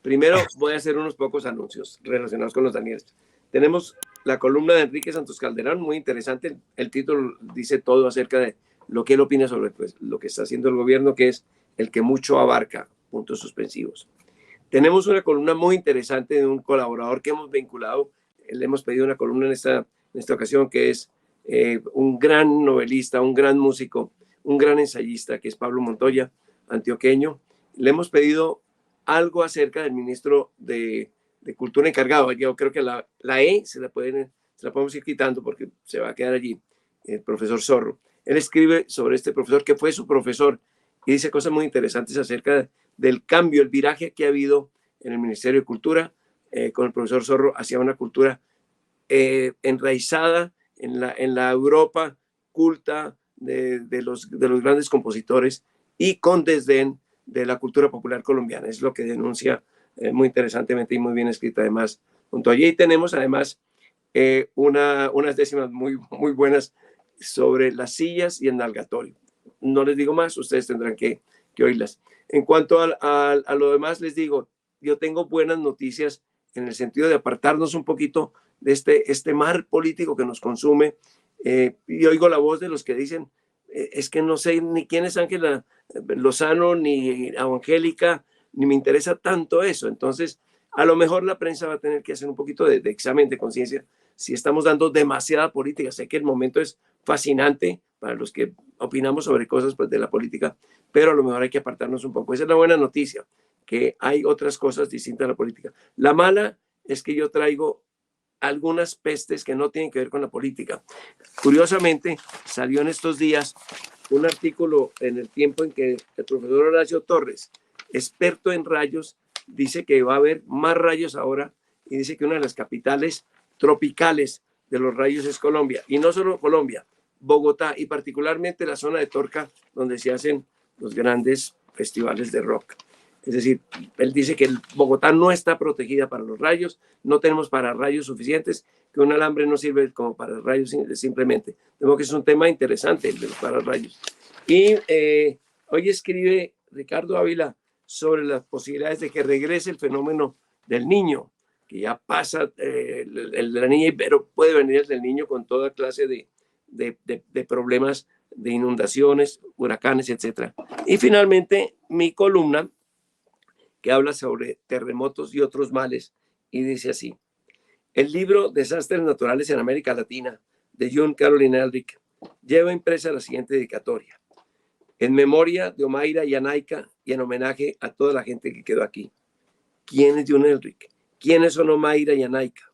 Primero voy a hacer unos pocos anuncios relacionados con los Daniels. Tenemos la columna de Enrique Santos Calderón, muy interesante. El título dice todo acerca de lo que él opina sobre pues, lo que está haciendo el gobierno, que es el que mucho abarca, puntos suspensivos. Tenemos una columna muy interesante de un colaborador que hemos vinculado. Le hemos pedido una columna en esta ocasión, que es un gran novelista, un gran músico, un gran ensayista, que es Pablo Montoya, antioqueño. Le hemos pedido algo acerca del ministro de Cultura encargado. Yo creo que la E se la podemos ir quitando porque se va a quedar allí, el profesor Zorro. Él escribe sobre este profesor que fue su profesor y dice cosas muy interesantes acerca del cambio, el viraje que ha habido en el Ministerio de Cultura con el profesor Zorro hacia una cultura enraizada en la Europa culta de los grandes compositores y con desdén de la cultura popular colombiana. Es lo que denuncia muy interesantemente y muy bien escrito además. Junto allí tenemos además unas décimas muy, muy buenas sobre las sillas y el nalgatorio. No les digo más, ustedes tendrán que oírlas. En cuanto a lo demás, les digo, yo tengo buenas noticias en el sentido de apartarnos un poquito de este mar político que nos consume. Y oigo la voz de los que dicen, es que no sé ni quién es Ángela Lozano, ni Angélica, ni me interesa tanto eso. Entonces, a lo mejor la prensa va a tener que hacer un poquito de examen de conciencia si estamos dando demasiada política. Sé que el momento es fascinante para los que opinamos sobre cosas pues, de la política, pero a lo mejor hay que apartarnos un poco. Esa es la buena noticia, que hay otras cosas distintas a la política. La mala es que yo traigo algunas pestes que no tienen que ver con la política. Curiosamente, salió en estos días un artículo en El Tiempo en que el profesor Horacio Torres, experto en rayos, dice que va a haber más rayos ahora y dice que una de las capitales tropicales de los rayos es Colombia. Y no solo Colombia, Bogotá y particularmente la zona de Torca, donde se hacen los grandes festivales de rock. Es decir, él dice que Bogotá no está protegida para los rayos, no tenemos pararrayos suficientes, que un alambre no sirve como pararrayos simplemente. Creo que es un tema interesante el de los pararrayos. Y hoy escribe Ricardo Ávila sobre las posibilidades de que regrese el fenómeno del niño, que ya pasa el de la niña, pero puede venir el del niño con toda clase de problemas de inundaciones, huracanes, etc. Y finalmente, mi columna, que habla sobre terremotos y otros males, y dice así: el libro Desastres Naturales en América Latina, de John Carolyn Eldrick, lleva impresa la siguiente dedicatoria: en memoria de Omaira y Anaica y en homenaje a toda la gente que quedó aquí. ¿Quién es John Eldrick? ¿Quiénes son Omaira y Anaica?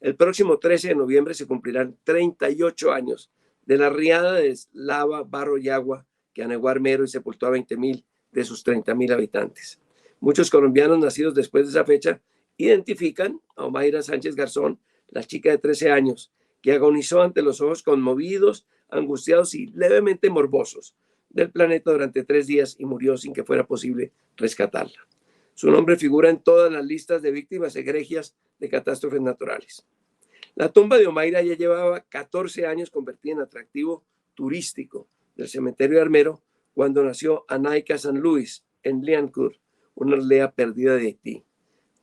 El próximo 13 de noviembre se cumplirán 38 años de la riada de lava, barro y agua que anegó Armero y sepultó a 20.000 de sus 30.000 habitantes. Muchos colombianos nacidos después de esa fecha identifican a Omaira Sánchez Garzón, la chica de 13 años, que agonizó ante los ojos conmovidos, angustiados y levemente morbosos del planeta durante 3 días y murió sin que fuera posible rescatarla. Su nombre figura en todas las listas de víctimas egregias de catástrofes naturales. La tumba de Omaira ya llevaba 14 años convertida en atractivo turístico del cementerio de Armero cuando nació Anaica San Luis en Liancourt, una aldea perdida de Haití.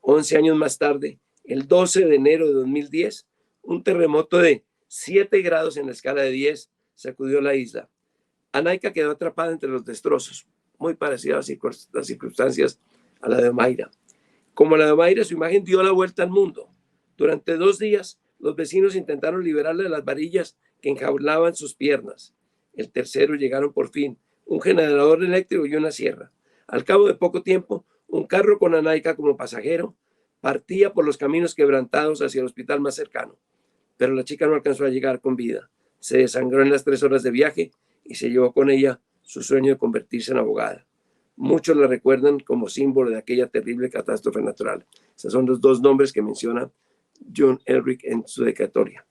11 años más tarde, el 12 de enero de 2010, un terremoto de 7 grados en la escala de 10 sacudió la isla. Anaica quedó atrapada entre los destrozos, muy parecida a las circunstancias a la de Omaira. Como la de Omaira, su imagen dio la vuelta al mundo. Durante 2 días, los vecinos intentaron liberarla de las varillas que enjaulaban sus piernas. El tercero llegaron por fin un generador eléctrico y una sierra. Al cabo de poco tiempo, un carro con Anaica como pasajero partía por los caminos quebrantados hacia el hospital más cercano. Pero la chica no alcanzó a llegar con vida. Se desangró en las 3 horas de viaje y se llevó con ella su sueño de convertirse en abogada. Muchos la recuerdan como símbolo de aquella terrible catástrofe natural. Esos son los 2 nombres que menciona John Eldrick en su dedicatoria.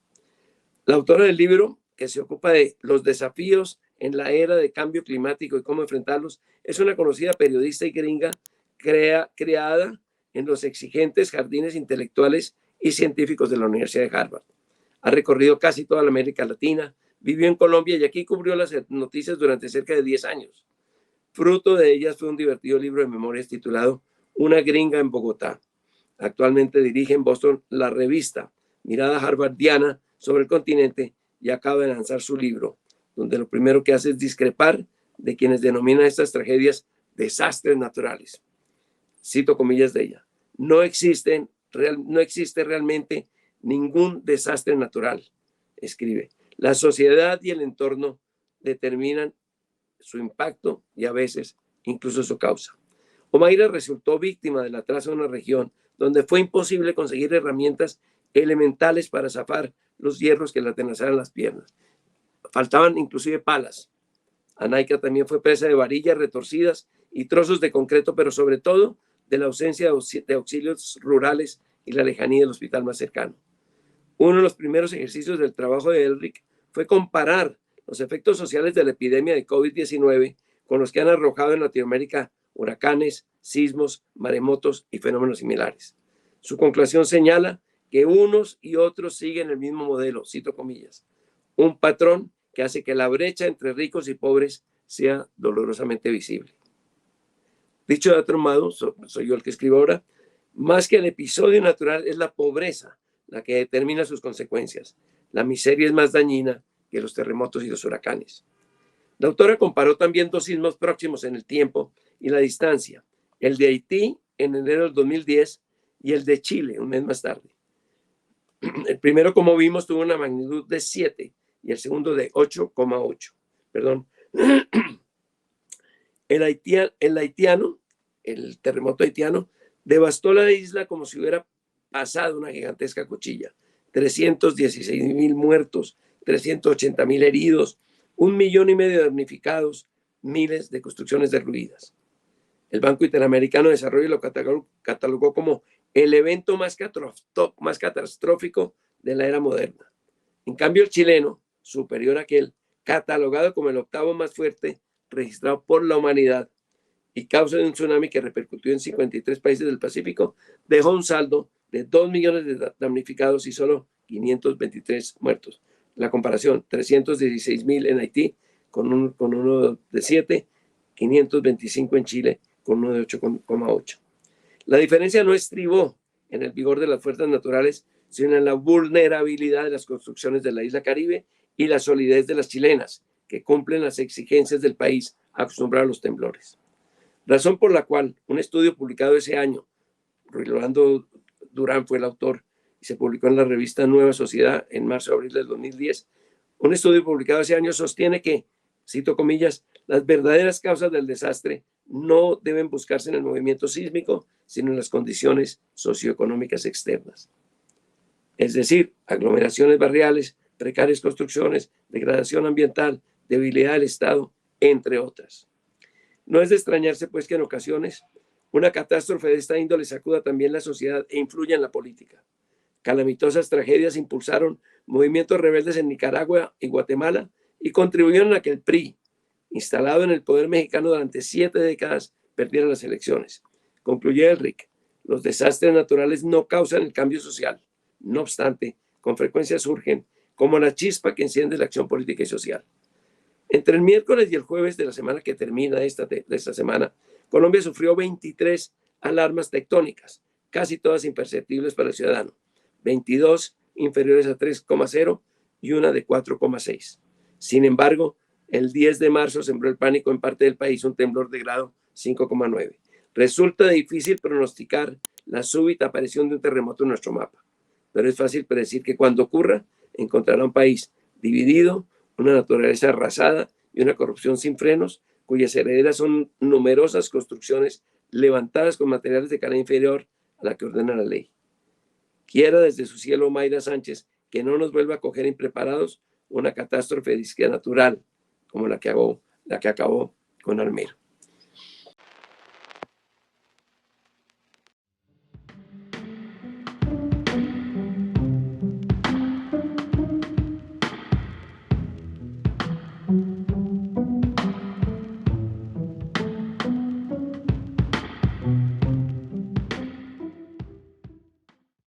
La autora del libro, que se ocupa de los desafíos en la era de cambio climático y cómo enfrentarlos, es una conocida periodista y gringa creada en los exigentes jardines intelectuales y científicos de la Universidad de Harvard. Ha recorrido casi toda la América Latina, vivió en Colombia y aquí cubrió las noticias durante cerca de 10 años. Fruto de ellas fue un divertido libro de memorias titulado una gringa en Bogotá. Actualmente dirige en Boston la revista Mirada Harvardiana sobre el continente y acaba de lanzar su libro, donde lo primero que hace es discrepar de quienes denominan estas tragedias desastres naturales. Cito comillas de ella: no existe realmente ningún desastre natural, escribe. La sociedad y el entorno determinan su impacto y a veces incluso su causa. Omaira resultó víctima del atraso de una región donde fue imposible conseguir herramientas elementales para zafar los hierros que le atenazaran las piernas. Faltaban inclusive palas. Anaica también fue presa de varillas retorcidas y trozos de concreto, pero sobre todo de la ausencia de auxilios rurales y la lejanía del hospital más cercano. Uno de los primeros ejercicios del trabajo de Elric fue comparar los efectos sociales de la epidemia de COVID-19 con los que han arrojado en Latinoamérica huracanes, sismos, maremotos y fenómenos similares. Su conclusión señala que unos y otros siguen el mismo modelo, cito comillas, un patrón que hace que la brecha entre ricos y pobres sea dolorosamente visible. Dicho de otro modo, soy yo el que escribo ahora, más que el episodio natural es la pobreza la que determina sus consecuencias. La miseria es más dañina que los terremotos y los huracanes. La autora comparó también dos sismos próximos en el tiempo y la distancia, el de Haití en enero del 2010 y el de Chile un mes más tarde. El primero, como vimos, tuvo una magnitud de 7 y el segundo de 8,8. Perdón. El terremoto haitiano, devastó la isla como si hubiera pasado una gigantesca cuchilla. 316,000 muertos, 380,000 heridos, 1,5 millones de damnificados, miles de construcciones derruidas. El Banco Interamericano de Desarrollo lo catalogó como el evento más catastrófico de la era moderna. En cambio, el chileno, superior a aquel, catalogado como el octavo más fuerte registrado por la humanidad y causa de un tsunami que repercutió en 53 países del Pacífico, dejó un saldo de 2 millones de damnificados y solo 523 muertos. La comparación, 316,000 en Haití con uno de 7, 525 en Chile con uno de 8,8. La diferencia no estribó en el vigor de las fuerzas naturales, sino en la vulnerabilidad de las construcciones de la isla Caribe y la solidez de las chilenas, que cumplen las exigencias del país acostumbrado a los temblores. Razón por la cual un estudio publicado ese año, Rolando Durán fue el autor, y se publicó en la revista Nueva Sociedad en marzo-abril del 2010, un estudio publicado ese año sostiene que, cito comillas, las verdaderas causas del desastre no deben buscarse en el movimiento sísmico, sino en las condiciones socioeconómicas externas. Es decir, aglomeraciones barriales, precarias construcciones, degradación ambiental, debilidad del Estado, entre otras. No es de extrañarse, pues, que en ocasiones una catástrofe de esta índole sacuda también la sociedad e influya en la política. Calamitosas tragedias impulsaron movimientos rebeldes en Nicaragua y Guatemala y contribuyeron a que el PRI, instalado en el poder mexicano durante 7 décadas, perdiera las elecciones. Concluye Elric: los desastres naturales no causan el cambio social. No obstante, con frecuencia surgen como la chispa que enciende la acción política y social. Entre el miércoles y el jueves de la semana que termina de esta semana, Colombia sufrió 23 alarmas tectónicas, casi todas imperceptibles para el ciudadano, 22 inferiores a 3,0 y una de 4,6. Sin embargo, el 10 de marzo sembró el pánico en parte del país un temblor de grado 5,9. Resulta difícil pronosticar la súbita aparición de un terremoto en nuestro mapa, pero es fácil predecir que cuando ocurra, encontrará un país dividido, una naturaleza arrasada y una corrupción sin frenos, cuyas herederas son numerosas construcciones levantadas con materiales de calidad inferior a la que ordena la ley. Quiera desde su cielo Mayra Sánchez que no nos vuelva a coger impreparados una catástrofe disque natural como la que acabó con Almero.